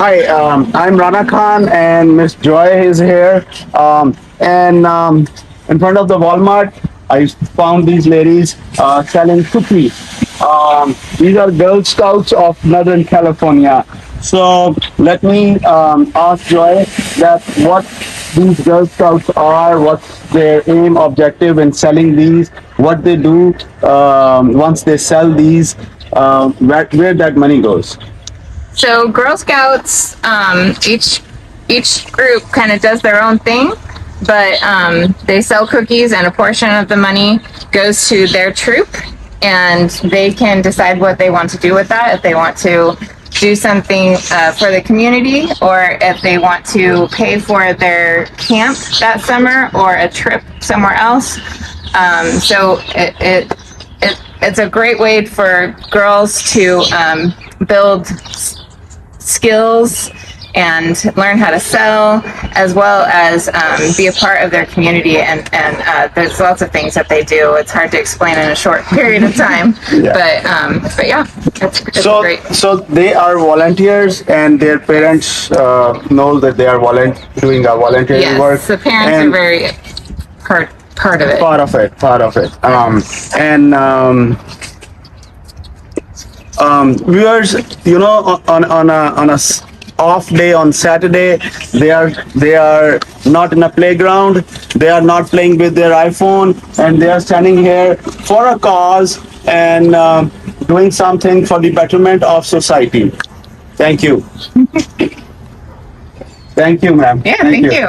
Hi, I'm Rana Khan and Miss Joy is here. In front of the Walmart, I found these ladies selling cookies. These are Girl Scouts of Northern California. So let me ask Joy that what these Girl Scouts are, what's their aim, objective in selling these, what they do once they sell these, where that money goes. So Girl Scouts, each group kind of does their own thing, but they sell cookies and a portion of the money goes to their troop, and they can decide what they want to do with that, if they want to do something for the community, or if they want to pay for their camp that summer or a trip somewhere else. So it's a great way for girls to build skills and learn how to sell, as well as be a part of their community, and there's lots of things that they do. It's hard to explain in a short period of time. Yeah. But yeah, it's So, great. so they are volunteers, and their parents know that they are doing a volunteer Yes, work. the parents and are very part of it. part of it. Viewers, you know, on a off day on Saturday, they are not in a playground, they are not playing with their iPhone, and they are standing here for a cause and doing something for the betterment of society. Thank you. Thank you, ma'am. Yeah, thank you.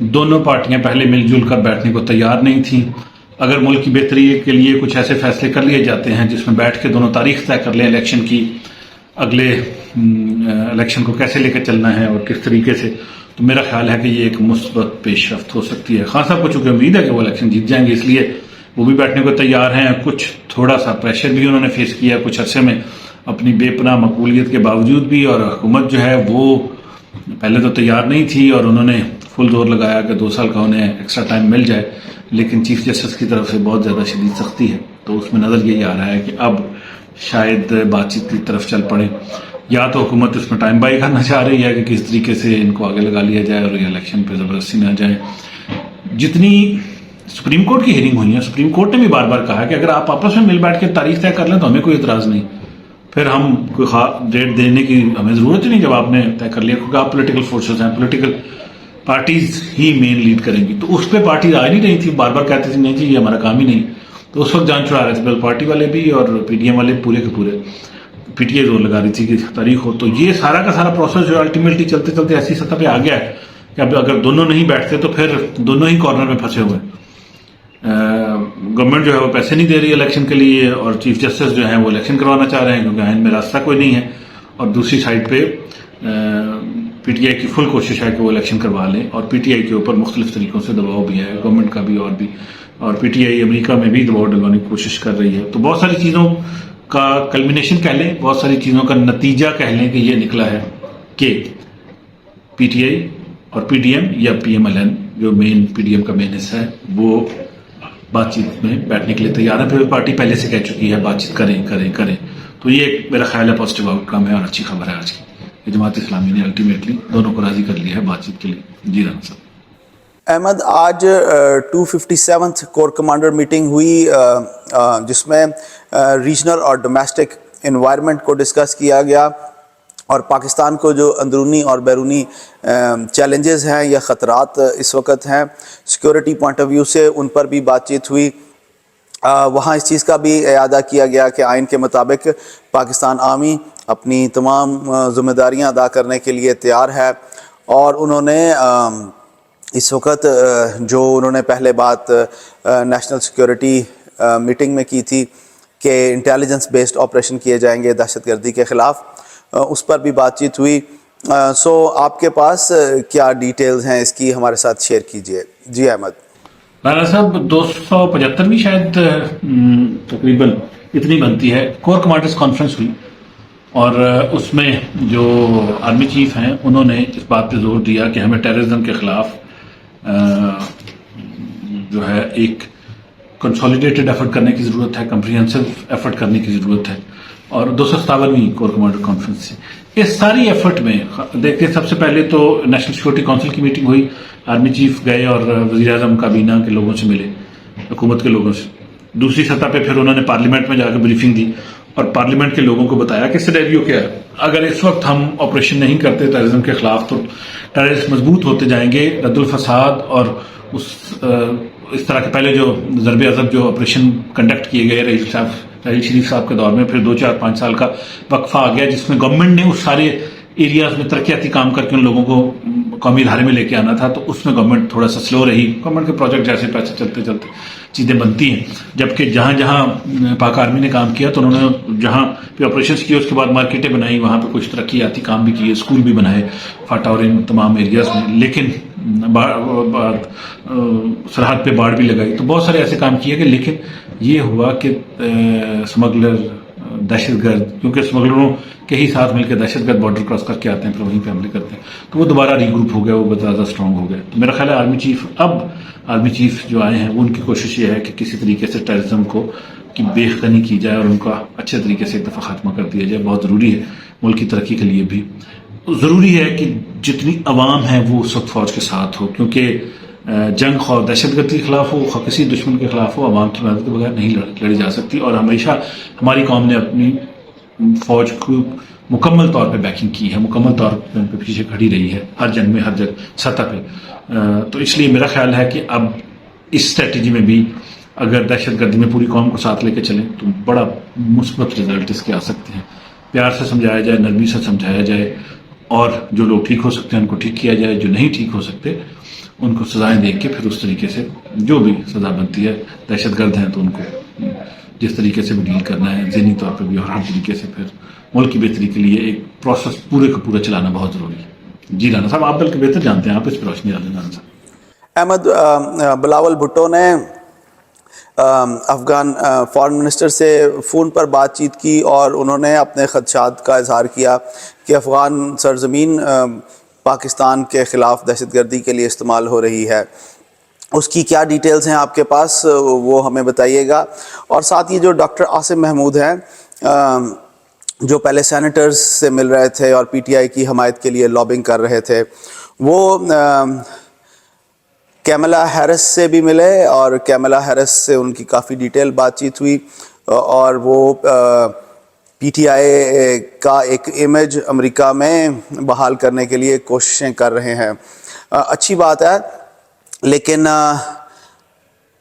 دونوں پارٹیاں پہلے مل جل کر بیٹھنے کو تیار نہیں تھیں. اگر ملک کی بہتری کے لیے کچھ ایسے فیصلے کر لیے جاتے ہیں جس میں بیٹھ کے دونوں تاریخ طے کر لیں الیکشن کی, اگلے الیکشن کو کیسے لے کے چلنا ہے اور کس طریقے سے, تو میرا خیال ہے کہ یہ ایک مثبت پیش رفت ہو سکتی ہے. خان صاحب کو چونکہ امید ہے کہ وہ الیکشن جیت جائیں گے, اس لیے وہ بھی بیٹھنے کو تیار ہیں. کچھ تھوڑا سا پریشر بھی انہوں نے فیس کیا کچھ عرصے میں اپنی بے پناہ مقبولیت کے باوجود بھی, اور حکومت جو ہے وہ پہلے تو تیار نہیں تھی اور انہوں نے فل زور لگایا کہ 2 سال کا انہیں ایکسٹرا ٹائم مل جائے, لیکن چیف جسٹس کی طرف سے بہت زیادہ شدید سختی ہے, تو اس میں نظر یہی آ رہا ہے کہ اب شاید بات چیت کی طرف چل پڑے. یا تو حکومت اس میں ٹائم بائی کرنا چاہ رہی ہے کہ کس طریقے سے ان کو آگے لگا لیا جائے اور یہ الیکشن پہ زبردستی نہ جائے. جتنی سپریم کورٹ کی ہیئرنگ ہوئی ہیں, سپریم کورٹ نے بھی بار بار کہا کہ اگر آپ آپس میں مل بیٹھ کے تاریخ طے کر لیں تو ہمیں کوئی اعتراض نہیں, پھر ہم کوئی ڈیٹ دینے کی ہمیں ضرورت ہی نہیں جب آپ نے طے کر لیا, کیونکہ آپ پولیٹیکل فورسز ہیں, پولیٹیکل پارٹیز ہی مین لیڈ کریں گی. تو اس پہ پارٹیز آ نہیں رہی تھی, بار بار کہتے تھے نہیں جی یہ ہمارا کام ہی نہیں. تو اس وقت جان چھڑا رہے تھے پارٹی والے بھی اور پی ڈی ایم والے پورے کے پورے. پی ٹی آئی زور لگا رہی تھی کہ تاریخ ہو. تو یہ سارا کا سارا پروسیس جو الٹیمیٹلی چلتے چلتے ایسی سطح پہ آ گیا ہے کہ اب اگر دونوں نہیں بیٹھتے تو پھر دونوں ہی کارنر میں پھنسے ہوئے. گورنمنٹ جو ہے وہ پیسے نہیں دے رہی الیکشن کے لیے, اور چیف جسٹس جو ہیں وہ الیکشن کروانا چاہ رہے ہیں کیونکہ آئین میں راستہ کوئی نہیں ہے, اور دوسری سائڈ پہ پی ٹی آئی کی فل کوشش ہے کہ وہ الیکشن کروا لیں, اور پی ٹی آئی کے اوپر مختلف طریقوں سے دباؤ بھی ہے, گورنمنٹ کا بھی اور بھی, اور پی ٹی آئی امریکہ میں بھی دباؤ ڈلوانے کی کوشش کر رہی ہے. تو بہت ساری چیزوں کا کلمینیشن کہہ لیں, بہت ساری چیزوں کا نتیجہ کہہ لیں کہ یہ نکلا ہے کہ پی ٹی آئی اور پی ڈی ایم یا پی ایم ایل این جو مین پی ڈی ایم کا مین حصہ ہے وہ بات چیت میں بیٹھنے کے لیے تیار ہے. پھر پارٹی پہلے سے کہہ چکی ہے بات چیت کریں. تو یہ ایک میرا خیال ہے پازیٹیو آؤٹ کم ہے اور اچھی خبر ہے آج کی کہ جماعت اسلامی نے الٹیمیٹلی دونوں کو راضی کر لیا ہے بات چیت کے لیے. جی رانا صاحب. احمد, آج 257th کور کمانڈر میٹنگ ہوئی جس میں ریجنل اور ڈومیسٹک انوائرمنٹ کو ڈسکس کیا گیا, اور پاکستان کو جو اندرونی اور بیرونی چیلنجز ہیں یا خطرات اس وقت ہیں سیکورٹی پوائنٹ آف ویو سے, ان پر بھی بات چیت ہوئی. وہاں اس چیز کا بھی اعادہ کیا گیا کہ آئین کے مطابق پاکستان آرمی اپنی تمام ذمہ داریاں ادا کرنے کے لیے تیار ہے, اور انہوں نے اس وقت جو انہوں نے پہلے بات نیشنل سیکورٹی میٹنگ میں کی تھی کہ انٹیلیجنس بیسڈ آپریشن کیے جائیں گے دہشت گردی کے خلاف, اس پر بھی بات چیت ہوئی. سو آپ کے پاس کیا ڈیٹیلز ہیں اس کی, ہمارے ساتھ شیئر کیجئے. جی احمد. رانا صاحب 275ویں شاید تقریباً اتنی بنتی ہے کور کمانڈرز کانفرنس ہوئی, اور اس میں جو آرمی چیف ہیں انہوں نے اس بات پہ زور دیا کہ ہمیں ٹیررزم کے خلاف جو ہے ایک کنسالیڈیٹڈ ایفرٹ کرنے کی ضرورت ہے, کمپریہنسو ایفرٹ کرنے کی ضرورت ہے. اور 257ویں کور کمانڈر کانفرنس سے اس ساری ایفرٹ میں دیکھتے سب سے پہلے تو نیشنل سیکورٹی کونسل کی میٹنگ ہوئی, آرمی چیف گئے اور وزیر اعظم کابینہ کے لوگوں سے ملے, حکومت کے لوگوں سے. دوسری سطح پہ پھر انہوں نے پارلیمنٹ میں جا کے بریفنگ دی اور پارلیمنٹ کے لوگوں کو بتایا کہ سینیریو کیا ہے. اگر اس وقت ہم آپریشن نہیں کرتے ٹیررزم کے خلاف تو ٹیررسٹ مضبوط ہوتے جائیں گے, رد الفساد اور اس طرح کے پہلے جو ضرب عضب جو آپریشن کنڈکٹ کیے گئے رحیل شریف صاحب کے دور میں, پھر 2-4-5 سال کا وقفہ آ گیا جس میں گورنمنٹ نے اس سارے ایریاز میں ترقیاتی کام کر کے ان لوگوں کو قومی ادارے میں لے کے آنا تھا, تو اس میں گورنمنٹ تھوڑا سا سلو رہی. گورنمنٹ کے پروجیکٹ جیسے پیسے چلتے چلتے چیزیں بنتی ہیں, جبکہ جہاں جہاں پاک آرمی نے کام کیا تو انہوں نے جہاں پہ آپریشنس کیے اس کے بعد مارکیٹیں بنائی, وہاں پہ کچھ ترقیاتی کام بھی کیے, اسکول بھی بنائے فاٹا اور ان تمام ایریاز میں, لیکن سرحد پہ باڑ بھی لگائی. تو بہت سارے ایسے کام کیے گئے, لیکن یہ ہوا کہ اسمگلر دہشت گرد, کیونکہ اسمگلروں کے ہی ساتھ مل کے دہشت گرد بارڈر کراس کر کے آتے ہیں پھر وہیں پہ حملے کرتے ہیں, تو وہ دوبارہ ری گروپ ہو گیا, وہ زیادہ اسٹرانگ ہو گیا. تو میرا خیال ہے آرمی چیف جو آئے ہیں وہ ان کی کوشش یہ ہے کہ کسی طریقے سے ٹیررزم کو کی بے خنی کی جائے اور ان کا اچھے طریقے سے ایک دفعہ خاتمہ کر دیا جائے. بہت ضروری ہے ملک کی ترقی کے لیے بھی. ضروری ہے کہ جتنی عوام ہے وہ اس وقت فوج کے ساتھ ہو, کیونکہ جنگ خواہ دہشت گردی کے خلاف ہو, کسی دشمن کے خلاف ہو, عوام کی مدد کے بغیر نہیں لڑی جا سکتی. اور ہمیشہ ہماری قوم نے اپنی فوج کو مکمل طور پہ بیکنگ کی ہے, مکمل طور پہ پیچھے کھڑی رہی ہے ہر جنگ میں, ہر جگہ سطح پہ. تو اس لیے میرا خیال ہے کہ اب اس اسٹریٹجی میں بھی اگر دہشت گردی میں پوری قوم کو ساتھ لے کے چلیں تو بڑا مثبت رزلٹ اس کے آ سکتے ہیں. پیار سے سمجھایا جائے, نرمی سے سمجھایا جائے, اور جو لوگ ٹھیک ہو سکتے ہیں ان کو ٹھیک کیا جائے, جو نہیں ٹھیک ہو سکتے ان کو سزائیں دے کے پھر اس طریقے سے جو بھی سزا بنتی ہے، دہشت گرد ہیں تو ان کو جس طریقے سے بھی ڈیل کرنا ہے ذہنی طور پہ بھی اور ہر طریقے سے پھر ملک کی بہتری کے لیے ایک پروسیس پورے کا پورا چلانا بہت ضروری ہے. جی رانا صاحب، آپ بلکہ بہتر جانتے ہیں، آپ اس پہ روشنی ڈالیں رانا صاحب. احمد، بلاول بھٹو نے افغان فارن منسٹر سے فون پر بات چیت کی اور انہوں نے اپنے خدشات کا اظہار کیا کہ افغان سرزمین پاکستان کے خلاف دہشت گردی کے لیے استعمال ہو رہی ہے. اس کی کیا ڈیٹیلز ہیں آپ کے پاس، وہ ہمیں بتائیے گا. اور ساتھ یہ جو ڈاکٹر عاصم محمود ہیں جو پہلے سینیٹرز سے مل رہے تھے اور پی ٹی آئی کی حمایت کے لیے لابنگ کر رہے تھے، وہ کیملا ہیرس سے بھی ملے اور کیملا ہیرس سے ان کی کافی ڈیٹیل بات چیت ہوئی اور وہ پی ٹی آئی کا ایک امیج امریکہ میں بحال کرنے کے لیے کوششیں کر رہے ہیں. اچھی بات ہے، لیکن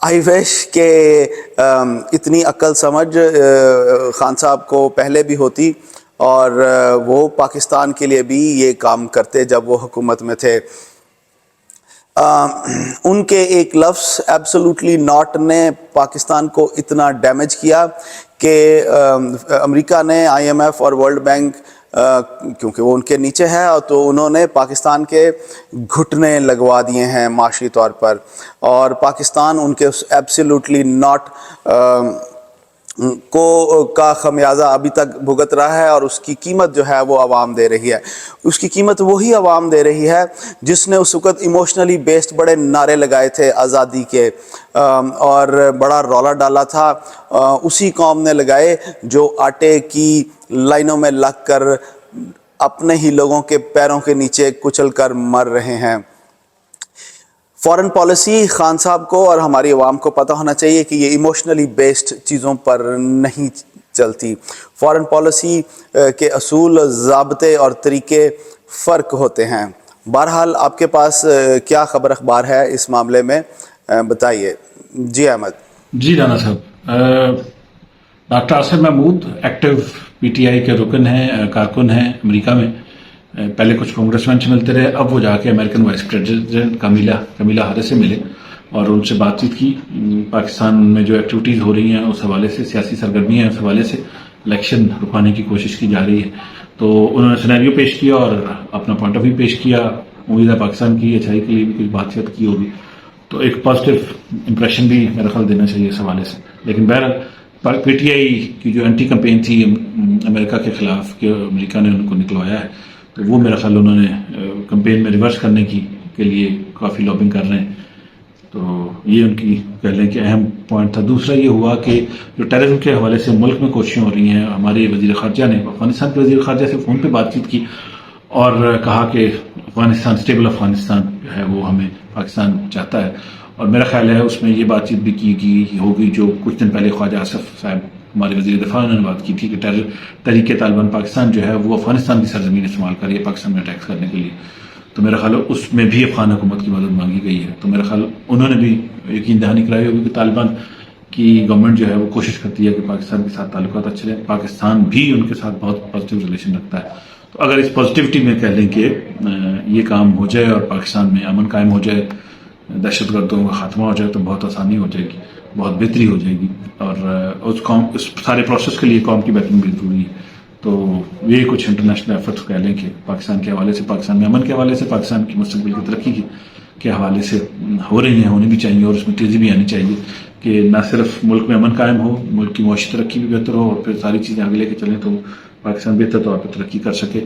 آئی وش کہ اتنی عقل سمجھ خان صاحب کو پہلے بھی ہوتی اور وہ پاکستان کے لیے بھی یہ کام کرتے جب وہ حکومت میں تھے. ان کے ایک لفظ ایبسولوٹلی ناٹ نے پاکستان کو اتنا ڈیمیج کیا کہ امریکہ نے آئی ایم ایف اور ورلڈ بینک کیونکہ وہ ان کے نیچے ہے تو انہوں نے پاکستان کے گھٹنے لگوا دیے ہیں معاشی طور پر، اور پاکستان ان کے ایبسولوٹلی ناٹ کا خمیازہ ابھی تک بھگت رہا ہے اور اس کی قیمت جو ہے وہ عوام دے رہی ہے. اس کی قیمت وہی عوام دے رہی ہے جس نے اس وقت ایموشنلی بیسڈ بڑے نعرے لگائے تھے آزادی کے اور بڑا رولا ڈالا تھا. اسی قوم نے لگائے جو آٹے کی لائنوں میں لگ کر اپنے ہی لوگوں کے پیروں کے نیچے کچل کر مر رہے ہیں. فارن پالیسی خان صاحب کو اور ہماری عوام کو پتہ ہونا چاہیے کہ یہ ایموشنلی بیسڈ چیزوں پر نہیں چلتی. فارن پالیسی کے اصول، ضابطے اور طریقے فرق ہوتے ہیں. بہرحال آپ کے پاس کیا خبر اخبار ہے اس معاملے میں، بتائیے. جی احمد. جی رانا صاحب، doctor Asim Mahmood active P T I کے رکن ہیں، کارکن ہیں امریکہ میں. پہلے کچھ کانگریس مین سے ملتے رہے، اب وہ جا کے امریکن وائس پریزیڈنٹ کمیلا ہیرس سے ملے اور ان سے بات چیت کی. پاکستان میں جو ایکٹیویٹیز ہو رہی ہیں اس حوالے سے، سیاسی سرگرمیاں ہیں اس حوالے سے، الیکشن رکوانے کی کوشش کی جا رہی ہے. تو انہوں نے سینیریو پیش کیا اور اپنا پوائنٹ آف ویو پیش کیا. امید ہے پاکستان کی اچھائی کے لیے بھی کچھ بات چیت کی ہوگی تو ایک پازیٹیو امپریشن بھی میرا خیال دینا چاہیے اس حوالے سے. لیکن بہرحال پی ٹی آئی کی جو اینٹی کمپین تھی امریکہ کے خلاف کہ امریکہ نے ان کو نکلوایا ہے، تو وہ میرا خیال انہوں نے کمپین میں ریورس کرنے کے لیے کافی لابنگ کر رہے ہیں. تو یہ ان کی کہہ لیں کہ اہم پوائنٹ تھا. دوسرا یہ ہوا کہ جو ٹیررزم کے حوالے سے ملک میں کوششیں ہو رہی ہیں، ہمارے وزیر خارجہ نے افغانستان کے وزیر خارجہ سے فون پہ بات چیت کی اور کہا کہ افغانستان، اسٹیبل افغانستان جو ہے وہ ہمیں پاکستان چاہتا ہے. اور میرا خیال ہے اس میں یہ بات چیت بھی کی ہوگی جو کچھ دن پہلے خواجہ آصف صاحب ہمارے وزیر دفاع نے بات کی تھی کہ تحریک طالبان پاکستان جو ہے وہ افغانستان کی سرزمین استعمال کر رہی ہے پاکستان میں اٹیکس کرنے کے لیے. تو میرا خیال ہے اس میں بھی افغان حکومت کی مدد مانگی گئی ہے. تو میرا خیال انہوں نے بھی یقین دہانی کرائی ہوگی کہ طالبان کی گورنمنٹ جو ہے وہ کوشش کرتی ہے کہ پاکستان کے ساتھ تعلقات اچھے رہیں. پاکستان بھی ان کے ساتھ بہت پازیٹیو ریلیشن رکھتا ہے. تو اگر اس پازیٹیوٹی میں کہہ لیں کہ یہ کام ہو جائے اور پاکستان میں امن قائم ہو جائے، دہشت گردوں کا خاتمہ ہو جائے، تو بہت آسانی ہو جائے گی، بہت بہتری ہو جائے گی. اور اس سارے پروسیس کے لیے قوم کی بہتری بھی ضروری ہے. تو یہ کچھ انٹرنیشنل ایفرٹس کہہ لیں کہ پاکستان کے حوالے سے، پاکستان میں امن کے حوالے سے، پاکستان کی مستقبل کی ترقی کے حوالے سے ہو رہی ہیں، ہونی بھی چاہیے اور اس میں تیزی بھی آنی چاہیے کہ نہ صرف ملک میں امن قائم ہو، ملک کی معاشی ترقی بھی بہتر ہو اور پھر ساری چیزیں آگے لے کے چلیں تو پاکستان بہتر طور پہ ترقی کر سکے.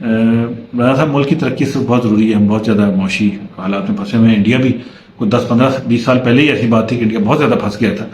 میرا صاحب ملک کی ترقی سے بہت ضروری ہے. ہم بہت زیادہ معاشی حالات میں پھنسے ہوئے ہیں. انڈیا بھی کوئی 10 15 20 سال پہلے ہی ایسی بات تھی کہ انڈیا بہت زیادہ پھنس گیا تھا.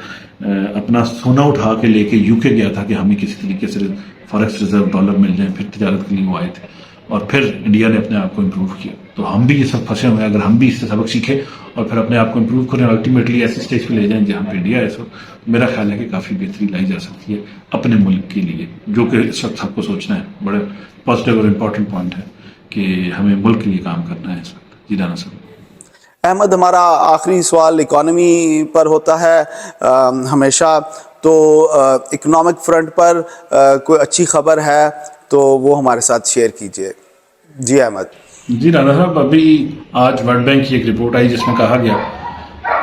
اپنا سونا اٹھا کے لے کے یو کے گیا تھا کہ ہمیں کسی طریقے سے فارکس ریزرو ڈالر مل جائیں، پھر تجارت کے لیے وہ آئے تھے اور پھر انڈیا نے اپنے آپ کو امپروو کیا. تو ہم بھی یہ سب پھنسے ہوئے ہیں. اگر ہم بھی اس سے سبق سیکھیں اور پھر اپنے آپ کو امپروو کریں، الٹیمیٹلی ایسی اسٹیج پہ لے جائیں جہاں پہ انڈیا ہے، سو میرا خیال ہے کہ کافی بہتری لائی جا سکتی ہے اپنے ملک کے لیے، جو کہ اس وقت سب کو سوچنا ہے. بڑے پازیٹیو اور امپورٹنٹ پوائنٹ ہے کہ ہمیں ملک کے لیے کام کرنا ہے اس وقت. جی رانا صاحب. احمد، ہمارا آخری سوال اکانومی پر ہوتا ہے ہمیشہ. تو اکنامک فرنٹ پر کوئی اچھی خبر ہے تو وہ ہمارے ساتھ شیئر کیجیے. جی احمد. جی رانا صاحب، ابھی آج ورلڈ بینک کی ایک رپورٹ آئی جس میں کہا گیا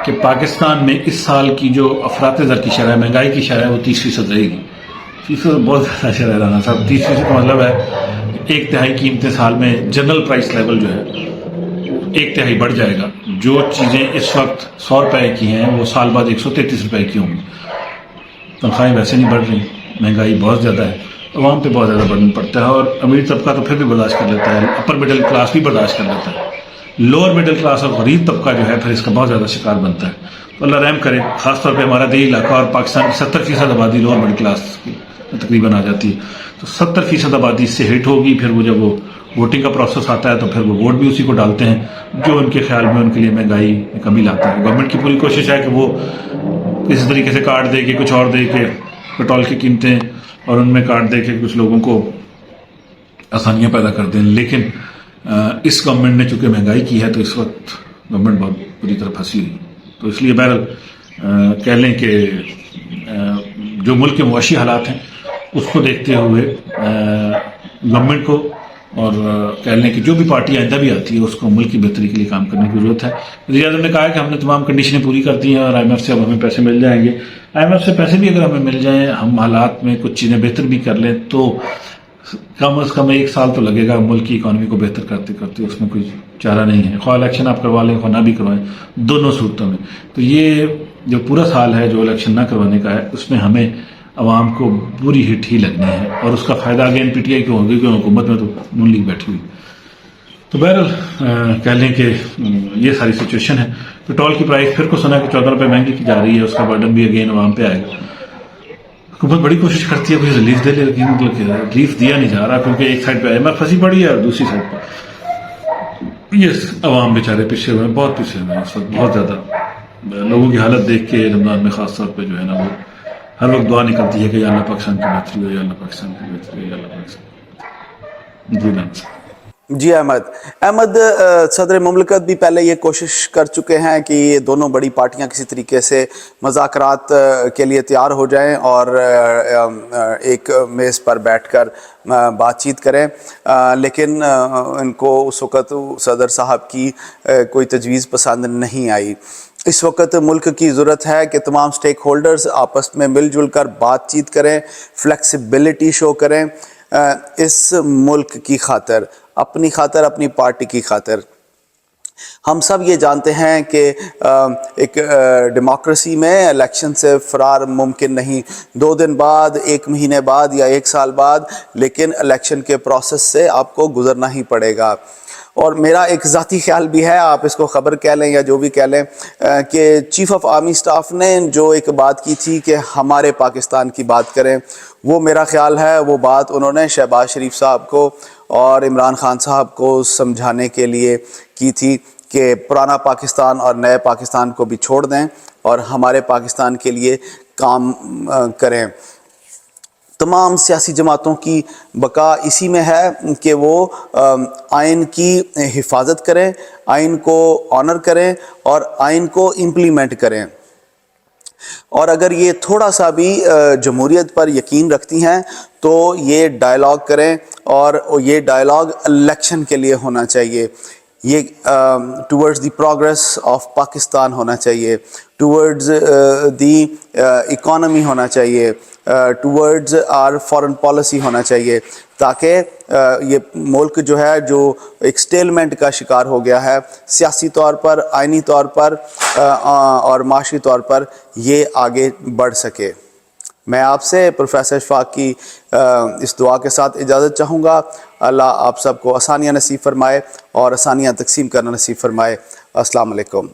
کہ پاکستان میں اس سال کی جو افراط زر کی شرح، مہنگائی کی شرح، وہ 30% رہے گی. 30% بہت زیادہ شرح ہے رانا صاحب. 30% کا مطلب ہے 1/3 قیمتیں سال میں جنرل پرائس لیول جو ہے 1/3 بڑھ جائے گا. جو چیزیں اس وقت 100 روپے کی ہیں وہ سال بعد 133 روپے کی ہوں گی. تنخواہیں ویسے نہیں بڑھ رہی، مہنگائی بہت زیادہ ہے، عوام پہ بہت زیادہ برڈن پڑتا ہے. اور امیر طبقہ تو پھر بھی برداشت کر لیتا ہے، اپر مڈل کلاس بھی برداشت کر لیتا ہے، لوور مڈل کلاس اور غریب طبقہ جو ہے پھر اس کا بہت زیادہ شکار بنتا ہے. تو اللہ رحم کرے. خاص طور پہ ہمارا دیہی علاقہ اور پاکستان کی 70% آبادی لوور مڈل کلاس کی تقریباً آ جاتی ہے. تو 70% آبادی اس سے ہٹ ہوگی. پھر وہ جب وہ ووٹنگ کا پروسیس آتا ہے تو پھر وہ ووٹ بھی اسی کو ڈالتے ہیں جو ان کے خیال میں ان کے لیے مہنگائی میں کمی لاتا ہے. گورنمنٹ کی پوری کوشش ہے کہ وہ کسی طریقے سے کاٹ دے کے، کچھ اور دے کے، پیٹرول کی قیمتیں اور ان میں کاٹ دے کے کچھ لوگوں کو آسانیاں پیدا کر دیں. لیکن اس گورنمنٹ نے چونکہ مہنگائی کی ہے تو اس وقت گورنمنٹ بہت بری طرح پھنسی ہوئی. تو اس لیے بہرحال کہہ لیں کہ جو ملک کے معاشی حالات ہیں اس کو دیکھتے ہوئے گورنمنٹ کو اور کہہ لیں کہ جو بھی پارٹی آئندہ بھی آتی ہے اس کو ملک کی بہتری کے لیے کام کرنے کی ضرورت ہے. وزیر اعظم نے کہا کہ ہم نے تمام کنڈیشنیں پوری کر دی ہیں اور IMF سے اب ہمیں پیسے مل جائیں گے. IMF سے پیسے بھی اگر ہمیں مل جائیں، ہم حالات میں کچھ چیزیں بہتر بھی کر لیں تو کم از کم 1 سال تو لگے گا ملک کی اکانومی کو بہتر کرتے کرتے. اس میں کوئی چارہ نہیں ہے، خواہ الیکشن آپ کروا لیں خواہ نہ بھی کروائیں، دونوں صورتوں میں. تو یہ جو پورا سال ہے جو الیکشن نہ کروانے کا ہے اس میں ہمیں عوام کو بری ہٹ ہی لگنی ہے. اور اس کا فائدہ اگین PTI کو ہوگی کیوں حکومت میں تو نون لیگ بیٹھی ہوئی. تو بہرحال کہہ لیں کہ یہ ساری سچویشن ہے. پیٹرول کی پرائس پھر کو سنا کہ 14 روپے مہنگی کی جا رہی ہے، اس کا برڈن بھی اگین عوام پہ آئے گا. حکومت بڑی کوشش کرتی ہے کوئی ریلیف دے لے، لیکن ریلیف دیا نہیں جا رہا کیونکہ ایک سائڈ پہ IMF پھنسی پڑی ہے اور دوسری سائڈ پہ یہ عوام بیچارے پیچھے ہوئے ہیں، بہت پیچھے ہوئے ہیں اس وقت. بہت زیادہ لوگوں کی حالت دیکھ کے رمضان میں خاص طور پہ جو ہے نا وہ ہر وقت دعا نکلتی ہے کہ یا اللہ پاکستان کی بہتری ہو، یا اللہ پاکستان کی بہتری ہو، یا اللہ پاکستان. جی نام جی احمد صدر مملکت بھی پہلے یہ کوشش کر چکے ہیں کہ یہ دونوں بڑی پارٹیاں کسی طریقے سے مذاکرات کے لیے تیار ہو جائیں اور ایک میز پر بیٹھ کر بات چیت کریں، لیکن ان کو اس وقت صدر صاحب کی کوئی تجویز پسند نہیں آئی. اس وقت ملک کی ضرورت ہے کہ تمام سٹیک ہولڈرز آپس میں مل جل کر بات چیت کریں، فلیکسیبلٹی شو کریں اس ملک کی خاطر، اپنی خاطر، اپنی پارٹی کی خاطر. ہم سب یہ جانتے ہیں کہ ایک ڈیموکریسی میں الیکشن سے فرار ممکن نہیں. 2 دن بعد، 1 مہینے بعد یا 1 سال بعد، لیکن الیکشن کے پروسیس سے آپ کو گزرنا ہی پڑے گا. اور میرا ایک ذاتی خیال بھی ہے، آپ اس کو خبر کہہ لیں یا جو بھی کہہ لیں، کہ چیف آف آرمی سٹاف نے جو ایک بات کی تھی کہ ہمارے پاکستان کی بات کریں، وہ میرا خیال ہے وہ بات انہوں نے شہباز شریف صاحب کو اور عمران خان صاحب کو سمجھانے کے لیے کی تھی کہ پرانا پاکستان اور نئے پاکستان کو بھی چھوڑ دیں اور ہمارے پاکستان کے لیے کام کریں. تمام سیاسی جماعتوں کی بقا اسی میں ہے کہ وہ آئین کی حفاظت کریں، آئین کو آنر کریں اور آئین کو امپلیمنٹ کریں. اور اگر یہ تھوڑا سا بھی جمہوریت پر یقین رکھتی ہیں تو یہ ڈائلاگ کریں، اور یہ ڈائلاگ الیکشن کے لیے ہونا چاہیے. یہ towards the progress of Pakistan ہونا چاہیے، ٹورڈز دی اکانومی ہونا چاہیے، ٹورڈز آر فارن پالیسی ہونا چاہیے، تاکہ یہ ملک جو ہے جو ایک سٹیلمنٹ کا شکار ہو گیا ہے سیاسی طور پر، آئینی طور پر اور معاشی طور پر، یہ آگے بڑھ سکے. میں آپ سے پروفیسر اشفاق کی اس دعا کے ساتھ اجازت چاہوں گا. اللہ آپ سب کو آسانیاں نصیب فرمائے اور آسانیاں تقسیم کرنا نصیب فرمائے. السلام علیکم.